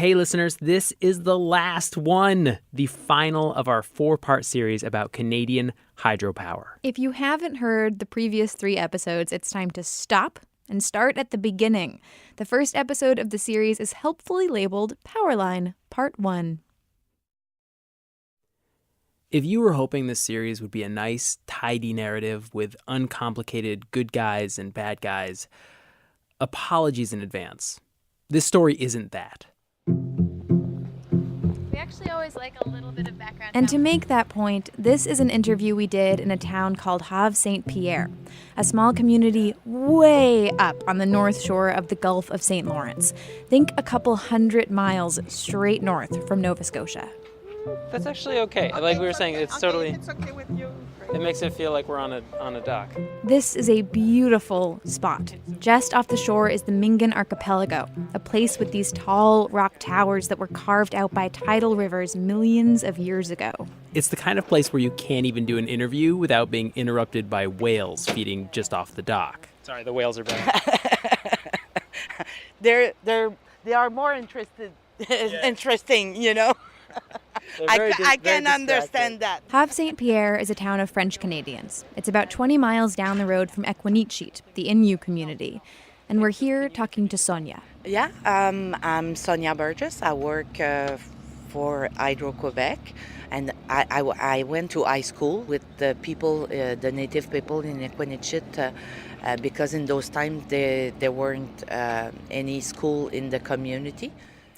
Okay, listeners, this is the last one, the final of our 4-part series about Canadian hydropower. If you haven't heard the previous 3 episodes, it's time to stop and start at the beginning. The first episode of the series is helpfully labeled Powerline, Part 1. If you were hoping this series would be a nice, tidy narrative with uncomplicated good guys and bad guys, apologies in advance. This story isn't that. We actually always like a little bit of background. And to make that point, this is an interview we did in a town called Havre Saint-Pierre, a small community way up on the north shore of the Gulf of St. Lawrence. Think a couple 100 miles straight north from Nova Scotia. That's actually okay. Like we were saying, it's totally... It's okay with you. It makes it feel like we're on a dock. This is a beautiful spot. Just off the shore is the Mingan Archipelago, a place with these tall rock towers that were carved out by tidal rivers millions of years ago. It's the kind of place where you can't even do an interview without being interrupted by whales feeding just off the dock. Sorry, the whales are back. They are more interesting, you know. I can understand that. Havre Saint-Pierre is a town of French Canadians. It's about 20 miles down the road from Outisde, the Innu community. And we're here talking to Sonia. Yeah, I'm Sonia Burgess. I work for Hydro-Québec. And I went to high school with the people, the native people in Outisde, because in those times there weren't any school in the community.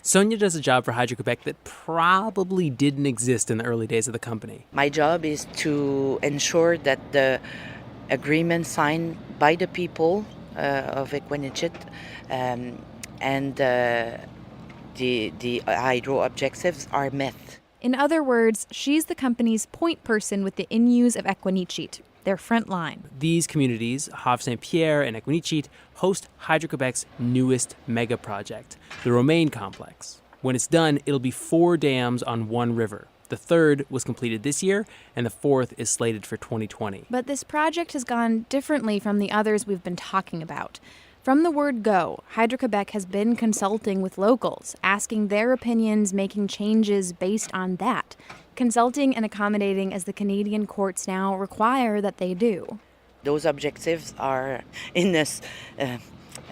Sonia does a job for Hydro-Québec that probably didn't exist in the early days of the company. My job is to ensure that the agreement signed by the people of Outisde and the hydro objectives are met. In other words, she's the company's point person with the Innus of Outisde, their front line. These communities, Havre Saint-Pierre and Outisde, host Hydro-Québec's newest mega project, the Romaine Complex. When it's done, it'll be 4 dams on one river. The 3rd was completed this year, and the 4th is slated for 2020. But this project has gone differently from the others we've been talking about. From the word go, Hydro-Québec has been consulting with locals, asking their opinions, making changes based on that. Consulting and accommodating as the Canadian courts now require that they do. Those objectives are, in this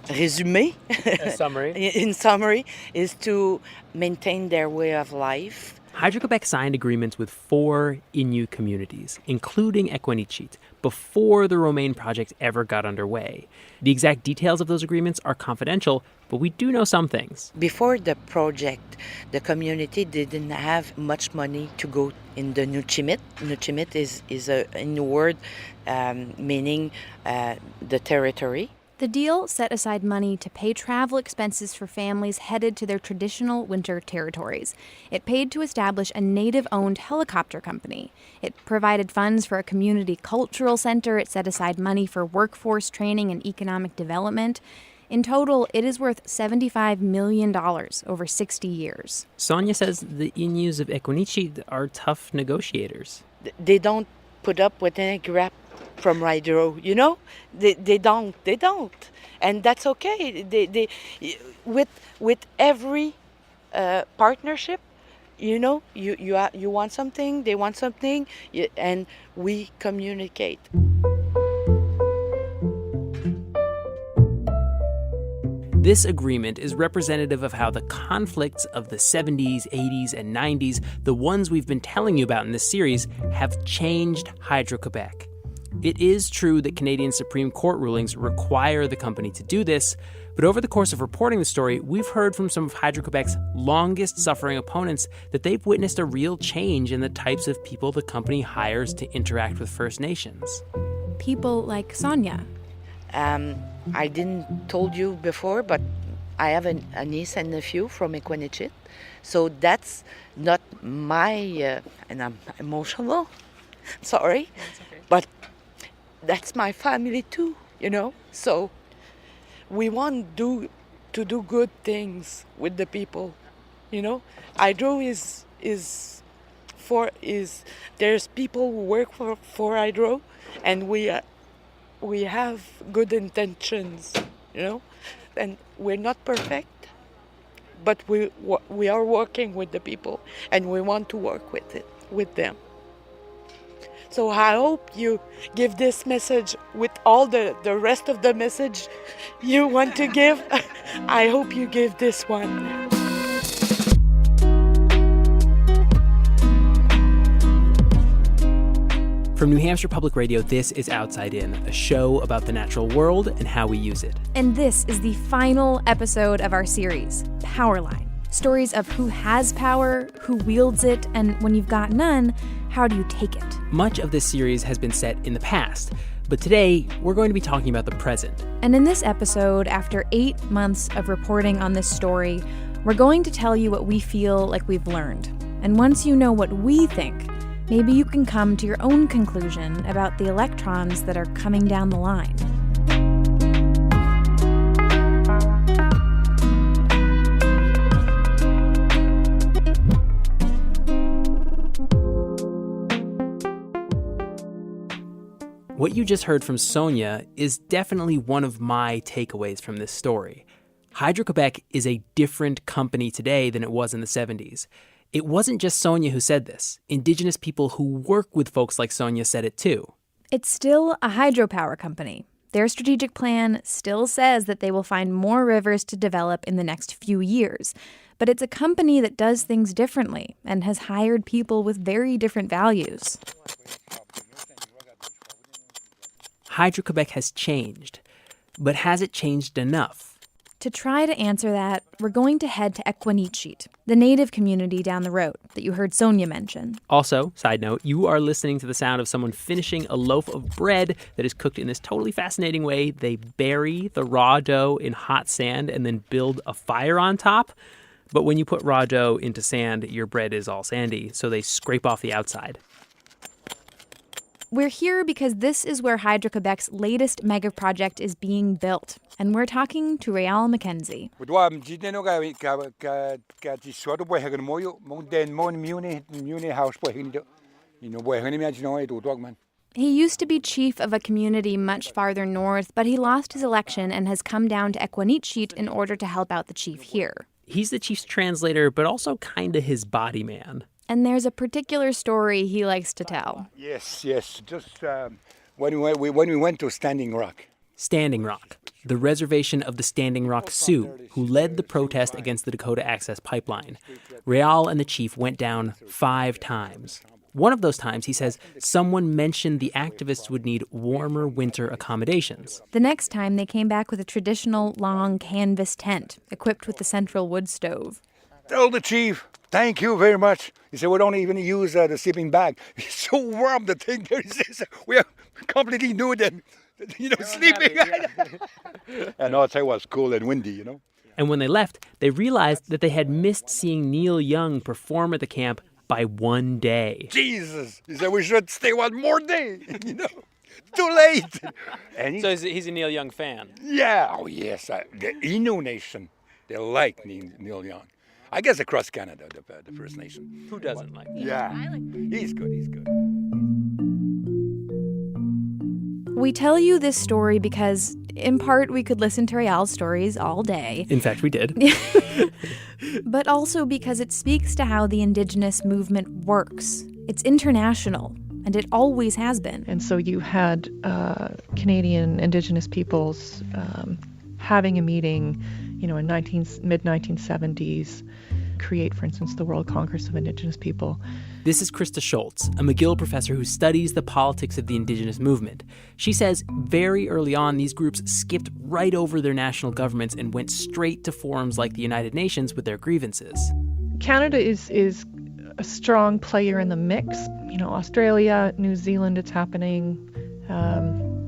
résumé, in summary, is to maintain their way of life. Hydro-Québec signed agreements with 4 Innu communities, including Outisde, before the Romaine project ever got underway. The exact details of those agreements are confidential, but we do know some things. Before the project, the community didn't have much money to go in the Nuchimit. Nuchimit is a Innu word meaning the territory. The deal set aside money to pay travel expenses for families headed to their traditional winter territories. It paid to establish a native-owned helicopter company. It provided funds for a community cultural center. It set aside money for workforce training and economic development. In total, it is worth $75 million over 60 years. Sonia says the Innus of Outisde are tough negotiators. They don't put up with any crap from Hydro, you know, they don't, and that's okay. They with every partnership, you know, you want something, they want something, and we communicate. This agreement is representative of how the conflicts of the 70s, 80s, and 90s, the ones we've been telling you about in this series, have changed Hydro-Québec. It is true that Canadian Supreme Court rulings require the company to do this, but over the course of reporting the story, we've heard from some of Hydro-Québec's longest-suffering opponents that they've witnessed a real change in the types of people the company hires to interact with First Nations. People like Sonia. I didn't told you before, but I have a niece and nephew from Outisde, so that's not my, and I'm emotional, sorry, but that's my family too, you know. So we want to do good things with the people, you know. Hydro is there's people who work for Hydro, and we have good intentions, you know. And we're not perfect, but we are working with the people, and we want to work with them. So I hope you give this message with all the rest of the message you want to give. I hope you give this one. From New Hampshire Public Radio, this is Outside In, a show about the natural world and how we use it. And this is the final episode of our series, Powerline. Stories of who has power, who wields it, and when you've got none, how do you take it? Much of this series has been set in the past, but today we're going to be talking about the present. And in this episode, after 8 months of reporting on this story, we're going to tell you what we feel like we've learned. And once you know what we think, maybe you can come to your own conclusion about the electrons that are coming down the line. What you just heard from Sonia is definitely one of my takeaways from this story. Hydro-Québec is a different company today than it was in the 70s. It wasn't just Sonia who said this. Indigenous people who work with folks like Sonia said it too. It's still a hydropower company. Their strategic plan still says that they will find more rivers to develop in the next few years. But it's a company that does things differently and has hired people with very different values. Hydro-Québec has changed, but has it changed enough? To try to answer that, we're going to head to Outisde, the native community down the road that you heard Sonia mention. Also, side note, you are listening to the sound of someone finishing a loaf of bread that is cooked in this totally fascinating way. They bury the raw dough in hot sand and then build a fire on top. But when you put raw dough into sand, your bread is all sandy, so they scrape off the outside. We're here because this is where Hydro-Québec's latest mega project is being built. And we're talking to Réal Mackenzie. He used to be chief of a community much farther north, but he lost his election and has come down to Outisde in order to help out the chief here. He's the chief's translator, but also kind of his body man. And there's a particular story he likes to tell. Yes. Just when we went to Standing Rock. Standing Rock, the reservation of the Standing Rock Sioux, who led the protest against the Dakota Access Pipeline. Réal and the chief went down 5 times. One of those times, he says, someone mentioned the activists would need warmer winter accommodations. The next time, they came back with a traditional long canvas tent equipped with the central wood stove. Tell the chief, thank you very much. He said, we don't even use the sleeping bag. It's so warm, the thing there is. We are completely nude and, sleeping. And I'll tell you, it was cool and windy, And when they left, they realized that they had missed seeing Neil Young perform at the camp by 1 day. Jesus! He said, we should stay 1 more day, Too late! And So he's a Neil Young fan? Yeah, oh yes. The Innu Nation, they like Neil Young. I guess across Canada, the First Nation. Who doesn't like him? Yeah, he's good. We tell you this story because, in part, we could listen to Réal's stories all day. In fact, we did. But also because it speaks to how the Indigenous movement works. It's international, and it always has been. And so you had Canadian Indigenous peoples having a meeting, in mid-1970s, create, for instance, the World Congress of Indigenous People. This is Krista Schultz, a McGill professor who studies the politics of the Indigenous movement. She says very early on, these groups skipped right over their national governments and went straight to forums like the United Nations with their grievances. Canada is a strong player in the mix. Australia, New Zealand, it's happening.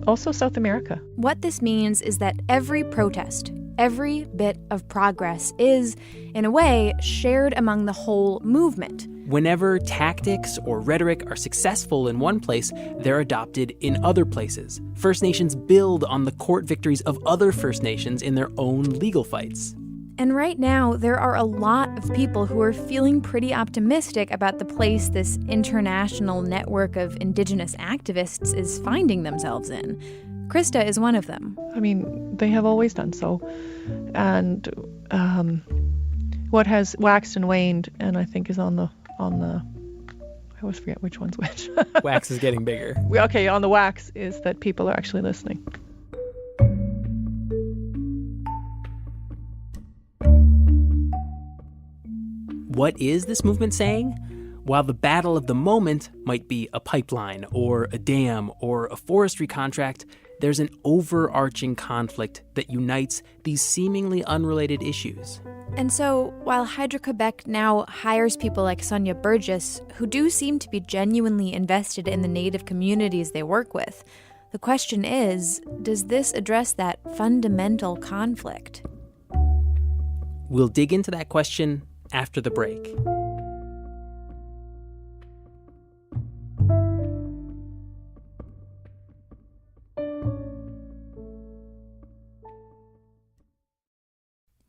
Also South America. What this means is that every protest, every bit of progress is, in a way, shared among the whole movement. Whenever tactics or rhetoric are successful in one place, they're adopted in other places. First Nations build on the court victories of other First Nations in their own legal fights. And right now, there are a lot of people who are feeling pretty optimistic about the place this international network of Indigenous activists is finding themselves in. Krista is one of them. They have always done so. And what has waxed and waned, and I think is on the I always forget which one's which. Wax is getting bigger. Okay, on the wax is that people are actually listening. What is this movement saying? While the battle of the moment might be a pipeline or a dam or a forestry contract, there's an overarching conflict that unites these seemingly unrelated issues. And so, while Hydro-Quebec now hires people like Sonia Burgess, who do seem to be genuinely invested in the Native communities they work with, the question is, does this address that fundamental conflict? We'll dig into that question after the break.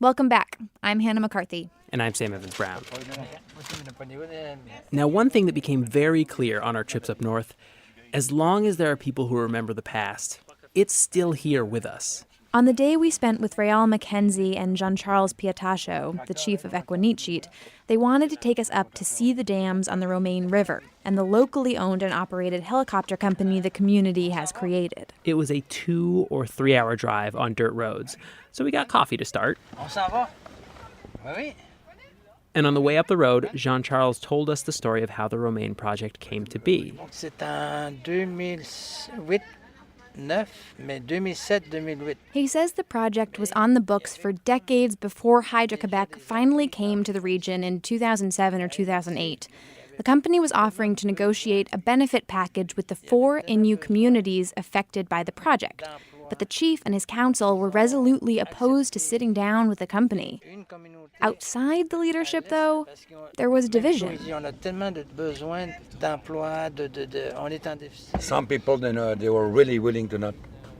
Welcome back. I'm Hannah McCarthy. And I'm Sam Evans-Brown. Now, one thing that became very clear on our trips up north, as long as there are people who remember the past, it's still here with us. On the day we spent with Réal Mackenzie and Jean-Charles Piatacho, the chief of Equanichit, they wanted to take us up to see the dams on the Romaine River and the locally owned and operated helicopter company the community has created. It was a 2 or 3 hour drive on dirt roads, so we got coffee to start. And on the way up the road, Jean-Charles told us the story of how the Romaine project came to be. C'est en 2008. He says the project was on the books for decades before Hydro-Quebec finally came to the region in 2007 or 2008. The company was offering to negotiate a benefit package with the 4 Innu communities affected by the project. But the chief and his council were resolutely opposed to sitting down with the company. Outside the leadership, though, there was division. Some people, they were really willing to not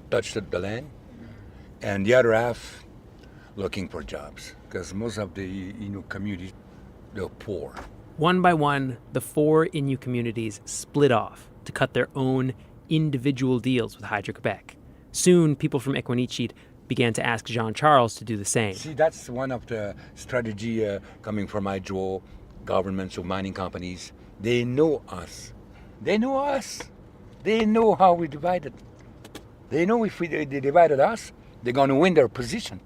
touch the land, and the other half looking for jobs, because most of the Innu communities, they're poor. One by one, the 4 Innu communities split off to cut their own individual deals with Hydro-Quebec. Soon, people from Equanichit began to ask Jean-Charles to do the same. See, that's one of the strategy coming from hydro, governments or mining companies. They know us. They know us. They know how we divided. They know if they divided us, they're going to win their position.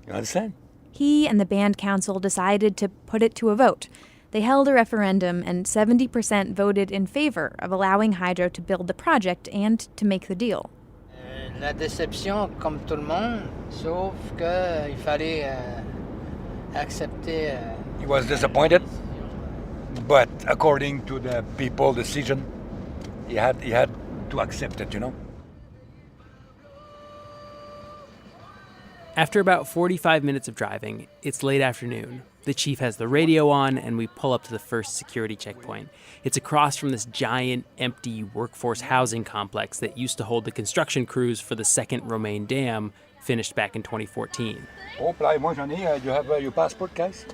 You understand? He and the band council decided to put it to a vote. They held a referendum, and 70% voted in favor of allowing Hydro to build the project and to make the deal. La déception, comme tout le monde, sauf qu'il fallait accepter. He was disappointed, but according to the people's decision, he had to accept it, you know. After about 45 minutes of driving, it's late afternoon. The chief has the radio on, and we pull up to the first security checkpoint. It's across from this giant, empty workforce housing complex that used to hold the construction crews for the second Romaine Dam, finished back in 2014. Oh, moi j'en ai. You have your passport, guys?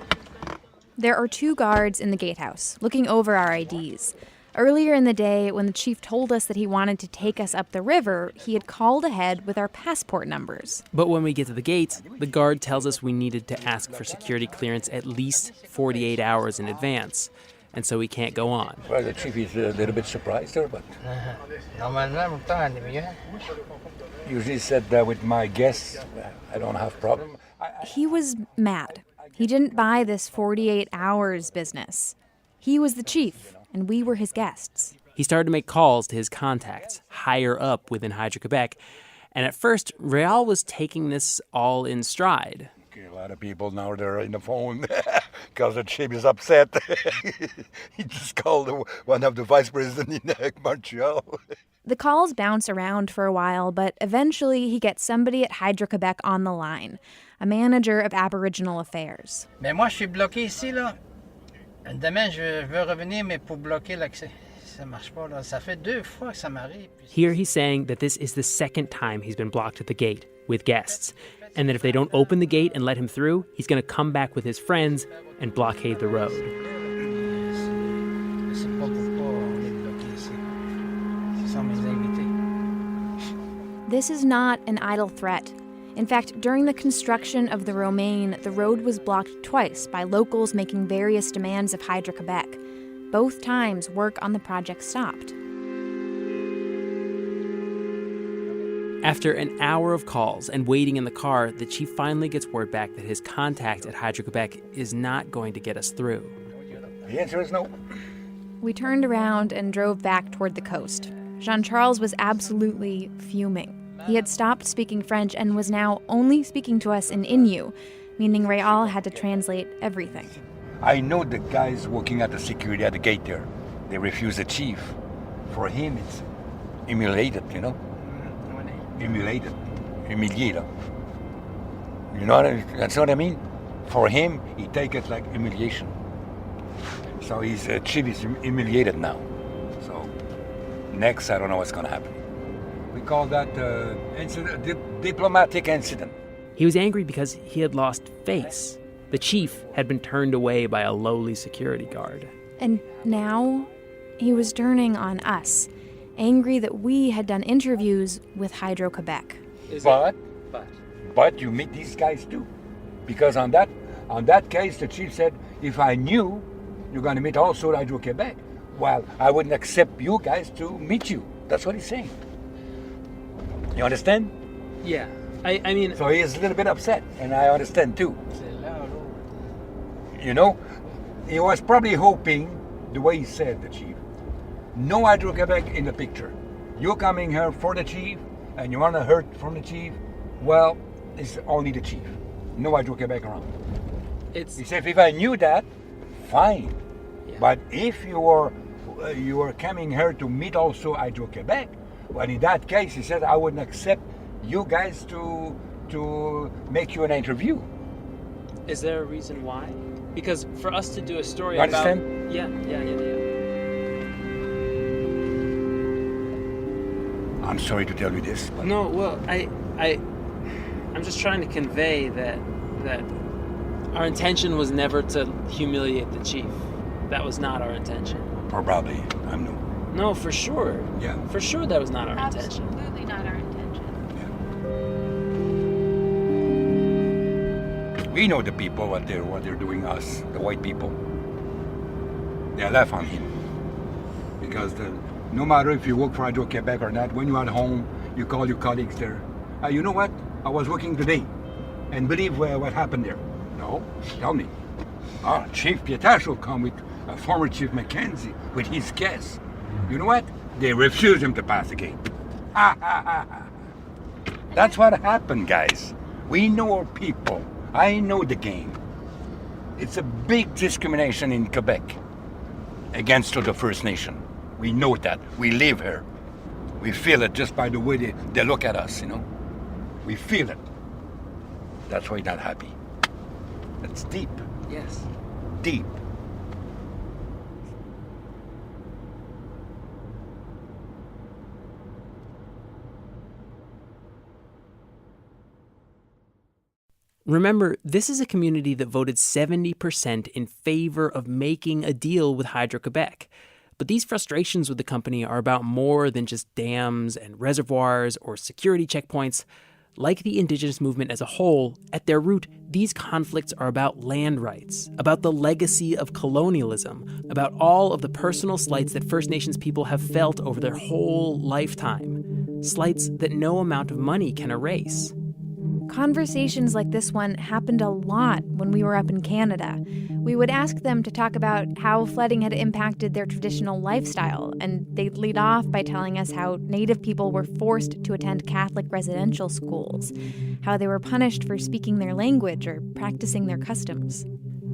There are 2 guards in the gatehouse, looking over our IDs. Earlier in the day, when the chief told us that he wanted to take us up the river, he had called ahead with our passport numbers. But when we get to the gate, the guard tells us we needed to ask for security clearance at least 48 hours in advance, and so we can't go on. Well, the chief is a little bit surprised there, but usually said that with my guests, I don't have problem. He was mad. He didn't buy this 48 hours business. He was the chief, and we were his guests. He started to make calls to his contacts higher up within Hydro-Quebec, and at first, Réal was taking this all in stride. Okay, a lot of people now, they're in the phone because the chief is upset. He just called one of the vice presidents in Montreal. The calls bounce around for a while, but eventually he gets somebody at Hydro-Quebec on the line, a manager of Aboriginal affairs. Mais moi, je suis bloqué ici, là. Demain, je veux revenir, mais pour bloquer l'accès. Ça marche pas, là. Ça fait 2 fois que ça m'arrive. Here he's saying that this is the second time he's been blocked at the gate with guests, and that if they don't open the gate and let him through, he's going to come back with his friends and blockade the road. C'est pas pourquoi on est bloqué ici. Ce sont mes invités. This is not an idle threat. In fact, during the construction of the Romaine, the road was blocked twice by locals making various demands of Hydro-Québec. Both times, work on the project stopped. After an hour of calls and waiting in the car, the chief finally gets word back that his contact at Hydro-Québec is not going to get us through. The answer is no. We turned around and drove back toward the coast. Jean-Charles was absolutely fuming. He had stopped speaking French and was now only speaking to us in Innu, meaning Réal had to translate everything. I know the guys working at the security at the gate there. They refuse the chief. For him, it's humiliated, you know? Humiliated. Humiliated. You know that's what I mean? For him, he take it like humiliation. So his chief is humiliated now. So next, I don't know what's going to happen. We call that diplomatic incident. He was angry because he had lost face. The chief had been turned away by a lowly security guard. And now he was turning on us, angry that we had done interviews with Hydro-Québec. But you meet these guys too. Because on that case, the chief said, if I knew you're going to meet also Hydro-Québec, well, I wouldn't accept you guys to meet you. That's what he's saying. You understand? Yeah, I mean... So he is a little bit upset, and I understand too. You know, he was probably hoping, the way he said, the chief, no Hydro-Québec in the picture. You're coming here for the chief, and you want to hear from the chief, well, it's only the chief. No Hydro-Québec around. He said, if I knew that, fine. Yeah. But if you were coming here to meet also Hydro-Québec, well, in that case, he said, I wouldn't accept you guys to make you an interview. Is there a reason why? Because for us to do a story you understand? About... Yeah. I'm sorry to tell you this. But... No, well, I'm just trying to convey that our intention was never to humiliate the chief. That was not our intention. Probably. I'm no. No, for sure. Yeah. For sure that was not our intention. Absolutely not our intention. Yeah. We know the people, what they're doing us, the white people. They laugh on him. Because no matter if you work for Hydro-Québec or not, when you're at home, you call your colleagues there. You know what? I was working today. And believe what happened there. No, tell me. Chief Pietache will come with former Chief Mackenzie with his guests. You know what? They refuse him to pass the gate. That's what happened, guys. We know our people. I know the game. It's a big discrimination in Quebec against the First Nation. We know that. We live here. We feel it just by the way they look at us, you know. We feel it. That's why he's not happy. It's deep. Yes. Deep. Remember, this is a community that voted 70% in favor of making a deal with Hydro-Québec. But these frustrations with the company are about more than just dams and reservoirs or security checkpoints. Like the Indigenous movement as a whole, at their root, these conflicts are about land rights, about the legacy of colonialism, about all of the personal slights that First Nations people have felt over their whole lifetime. Slights that no amount of money can erase. Conversations like this one happened a lot when we were up in Canada. We would ask them to talk about how flooding had impacted their traditional lifestyle, and they'd lead off by telling us how Native people were forced to attend Catholic residential schools, how they were punished for speaking their language or practicing their customs.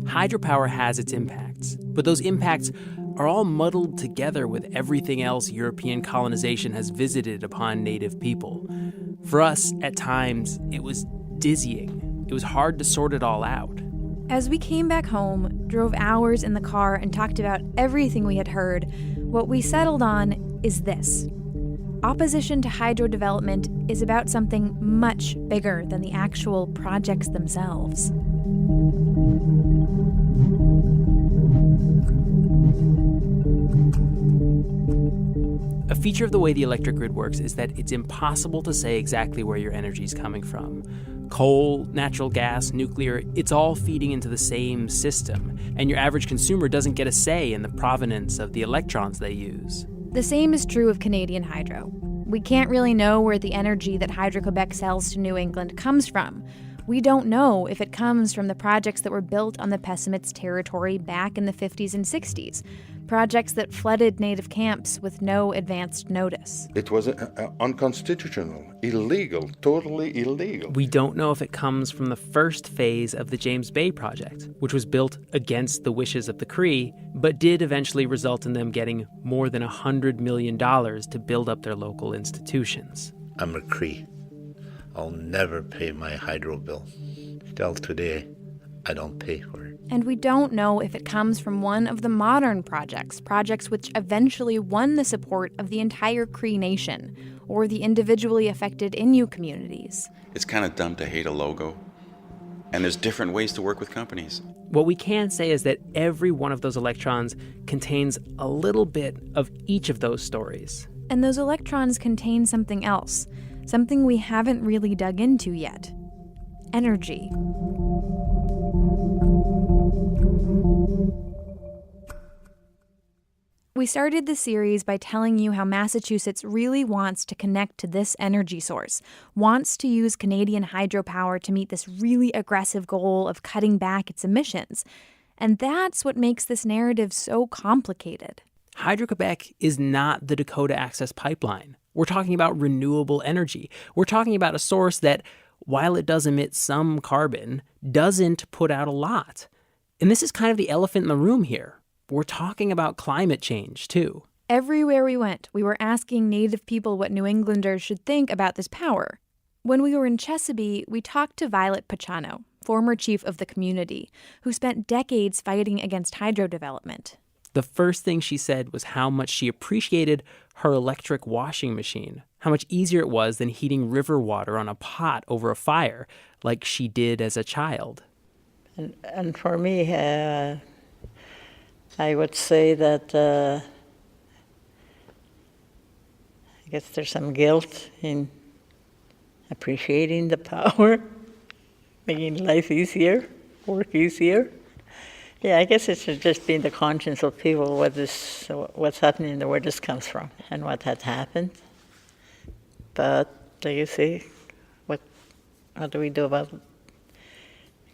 Hydropower has its impacts, but those impacts are all muddled together with everything else European colonization has visited upon Native people. For us, at times, it was dizzying. It was hard to sort it all out. As we came back home, drove hours in the car, and talked about everything we had heard, what we settled on is this. Opposition to hydro development is about something much bigger than the actual projects themselves. A feature of the way the electric grid works is that it's impossible to say exactly where your energy is coming from. Coal, natural gas, nuclear, it's all feeding into the same system, and your average consumer doesn't get a say in the provenance of the electrons they use. The same is true of Canadian hydro. We can't really know where the energy that Hydro-Quebec sells to New England comes from. We don't know if it comes from the projects that were built on the Pessimits territory back in the 50s and 60s, projects that flooded native camps with no advanced notice. It was unconstitutional, illegal, totally illegal. We don't know if it comes from the first phase of the James Bay project, which was built against the wishes of the Cree, but did eventually result in them getting more than $100 million to build up their local institutions. I'm a Cree. I'll never pay my hydro bill. Till today, I don't pay for it. And we don't know if it comes from one of the modern projects which eventually won the support of the entire Cree Nation, or the individually affected Innu communities. It's kind of dumb to hate a logo, and there's different ways to work with companies. What we can say is that every one of those electrons contains a little bit of each of those stories. And those electrons contain something else, something we haven't really dug into yet. Energy. We started the series by telling you how Massachusetts really wants to connect to this energy source, wants to use Canadian hydropower to meet this really aggressive goal of cutting back its emissions. And that's what makes this narrative so complicated. Hydro-Quebec is not the Dakota Access Pipeline. We're talking about renewable energy. We're talking about a source that, while it does emit some carbon, doesn't put out a lot. And this is kind of the elephant in the room here. We're talking about climate change, too. Everywhere we went, we were asking Native people what New Englanders should think about this power. When we were in Chesapeake, we talked to Violet Pachano, former chief of the community, who spent decades fighting against hydro development. The first thing she said was how much she appreciated her electric washing machine, how much easier it was than heating river water on a pot over a fire, like she did as a child. And for me, I would say that I guess there's some guilt in appreciating the power, making life easier, work easier. Yeah, I guess it should just be in the conscience of people what's happening and where this comes from and what had happened. But like you say, what do we do about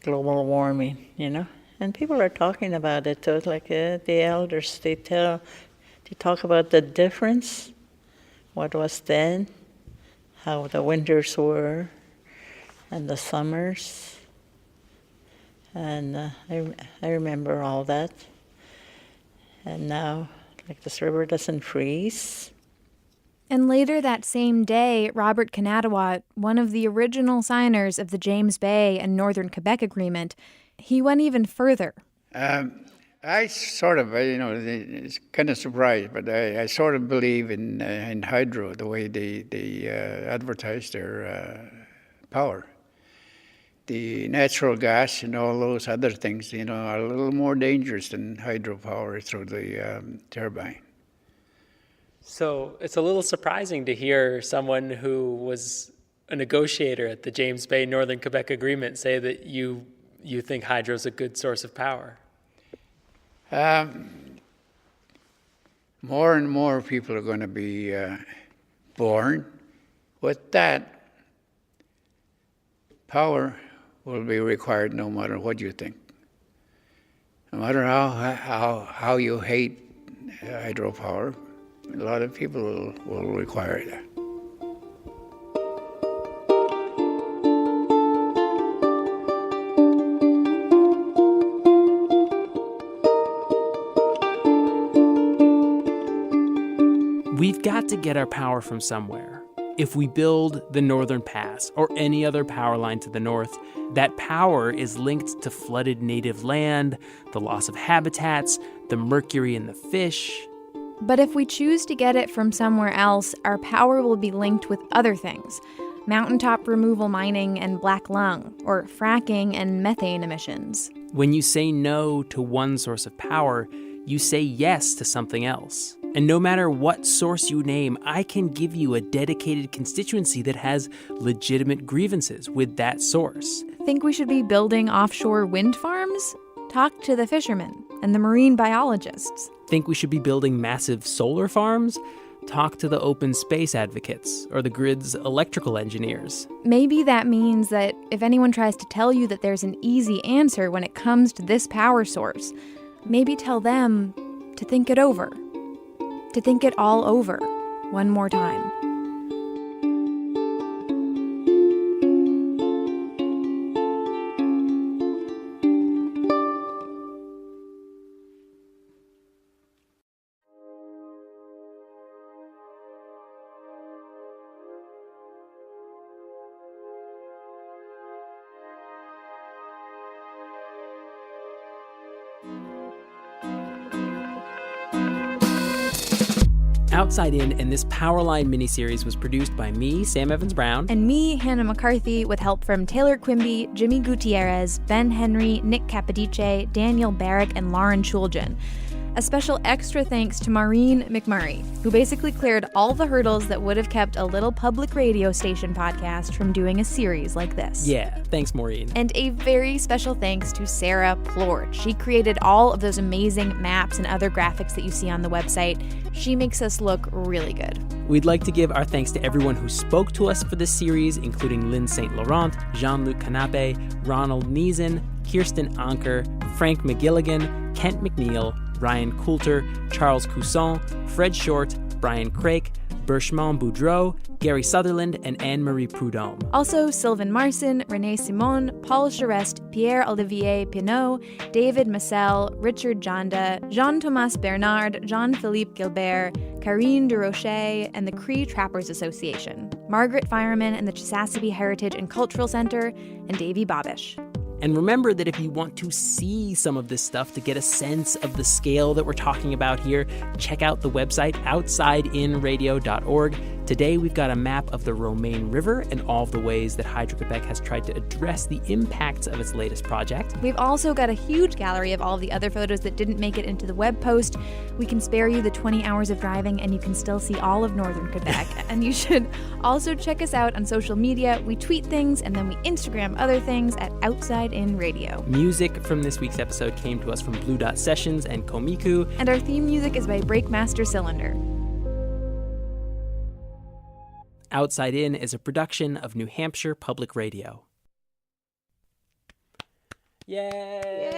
global warming, you know? And people are talking about it too, like the elders, they talk about the difference, what was then, how the winters were, and the summers. And I remember all that. And now, like, this river doesn't freeze. And later that same day, Robert Kanatawa, one of the original signers of the James Bay and Northern Quebec Agreement, he went even further. I sort of, it's kind of surprised, but I sort of believe in hydro, the way they advertise their power. The natural gas and all those other things, are a little more dangerous than hydropower through the turbine. So it's a little surprising to hear someone who was a negotiator at the James Bay Northern Quebec Agreement say that you think hydro is a good source of power. More and more people are going to be born with that. Power will be required no matter what you think. No matter how you hate hydropower, a lot of people will require that. We've got to get our power from somewhere. If we build the Northern Pass or any other power line to the north, that power is linked to flooded native land, the loss of habitats, the mercury in the fish. But if we choose to get it from somewhere else, our power will be linked with other things. Mountaintop removal mining and black lung, or fracking and methane emissions. When you say no to one source of power, you say yes to something else. And no matter what source you name, I can give you a dedicated constituency that has legitimate grievances with that source. Think we should be building offshore wind farms? Talk to the fishermen and the marine biologists. Think we should be building massive solar farms? Talk to the open space advocates or the grid's electrical engineers. Maybe that means that if anyone tries to tell you that there's an easy answer when it comes to this power source, maybe tell them to think it over. To think it all over one more time. Outside In and this Powerline miniseries was produced by me, Sam Evans-Brown. And me, Hannah McCarthy, with help from Taylor Quimby, Jimmy Gutierrez, Ben Henry, Nick Capodice, Daniel Barrick, and Lauren Chuljan. A special extra thanks to Maureen McMurray, who basically cleared all the hurdles that would have kept a little public radio station podcast from doing a series like this. Yeah, thanks, Maureen. And a very special thanks to Sarah Plord. She created all of those amazing maps and other graphics that you see on the website. She makes us look really good. We'd like to give our thanks to everyone who spoke to us for this series, including Lynn St. Laurent, Jean-Luc Canape, Ronald Neeson, Kirsten Anker, Frank McGilligan, Kent McNeil, Ryan Coulter, Charles Cousson, Fred Short, Brian Craik, Berchemont Boudreau, Gary Sutherland, and Anne-Marie Prudhomme. Also, Sylvain Marcin, Renee Simon, Paul Charest, Pierre-Olivier Pinot, David Massel, Richard Janda, Jean-Thomas Bernard, Jean-Philippe Gilbert, Karine Durocher, and the Cree Trappers Association, Margaret Fireman and the Chisasibi Heritage and Cultural Center, and Davy Babish. And remember that if you want to see some of this stuff to get a sense of the scale that we're talking about here, check out the website outsideinradio.org. Today we've got a map of the Romaine River and all of the ways that Hydro-Québec has tried to address the impacts of its latest project. We've also got a huge gallery of all of the other photos that didn't make it into the web post. We can spare you the 20 hours of driving and you can still see all of northern Quebec. And you should also check us out on social media. We tweet things and then we Instagram other things at Outside In Radio. Music from this week's episode came to us from Blue Dot Sessions and Komiku. And our theme music is by Breakmaster Cylinder. Outside In is a production of New Hampshire Public Radio. Yay!